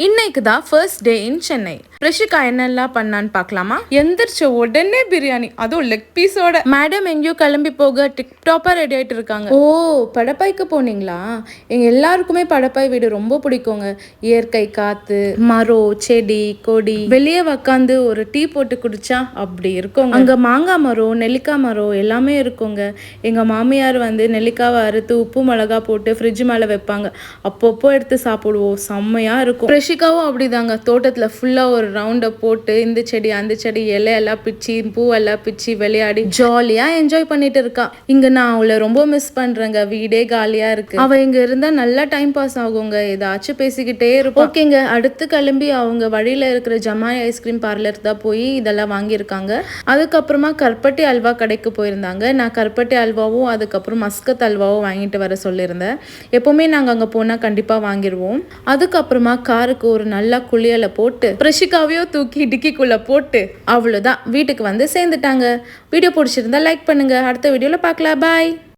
இன்னைக்கு தான் first day இன் சென்னை. ரிஷிகா என்னெல்லாம் பண்ணான்னு பார்க்கலாமா? எந்திரிச்ச உடனே பிரியாணி, அதுவும் லெக் பீஸோட. மேடம் எங்கேயோ கிளம்பி போக டிக்டாப்பா ரெடி ஆயிட்டு இருக்காங்க. ஓ, படப்பாய்க்கு போனீங்களா? எங்க எல்லாருக்குமே படப்பாய் வீடு ரொம்ப பிடிக்குங்க. இயற்கை காத்து, மரம், செடி, கொடி, வெளியே உக்காந்து ஒரு டீ போட்டு குடிச்சா அப்படி இருக்குங்க. அங்க மாங்காய் மரம், நெல்லிக்காய் மரம் எல்லாமே இருக்குங்க. எங்க மாமியார் வந்து நெல்லிக்காவை அறுத்து உப்பு மிளகா போட்டு ஃப்ரிட்ஜ் மேல வைப்பாங்க. அப்பப்போ எடுத்து சாப்பிடுவோம், செம்மையா இருக்கும். ரிஷிகாவும் அப்படிதாங்க. தோட்டத்துல ஃபுல்லா ஒரு ரவுண்டை போட்டு இந்த செடி அந்த செடி இலையெல்லாம் பிச்சு பூவெல்லாம் பிச்சு விளையாடி ஜாலியா என்ஜாய் பண்ணிட்டு இருக்கா. இங்க நான் அவளை ரொம்ப மிஸ் பண்றேங்க. வீடே காலியா இருக்கு. அவ இங்க இருந்தா நல்லா டைம் பாஸ் ஆகுங்க. ஏதாச்சும் பேசிக்கிட்டே இருப்போம். ஓகேங்க, அடுத்து கிளம்பி அவங்க வழியில இருக்கிற ஜமாய் ஐஸ்கிரீம் பார்லர் தான் போய் இதெல்லாம் வாங்கியிருக்காங்க. அதுக்கப்புறமா கருப்பட்டி அல்வா கடைக்கு போயிருந்தாங்க. நான் கருப்பட்டி அல்வாவும் அதுக்கப்புறம் மஸ்கத் அல்வாவும் வாங்கிட்டு வர சொல்லியிருந்தேன். எப்பவுமே நாங்க அங்க போனா கண்டிப்பா வாங்கிடுவோம். அதுக்கப்புறமா காருக்கு ஒரு நல்லா குளியலை போட்டு ரிஷிகாவையோ தூக்கி டிக்கிக்குள்ள போட்டு அவ்வளோதான் வீட்டுக்கு வந்து சேர்ந்துட்டாங்க. வீடியோ பிடிச்சிருந்தா லைக் பண்ணுங்க. அடுத்த வீடியோல பார்க்கலாம். பாய்.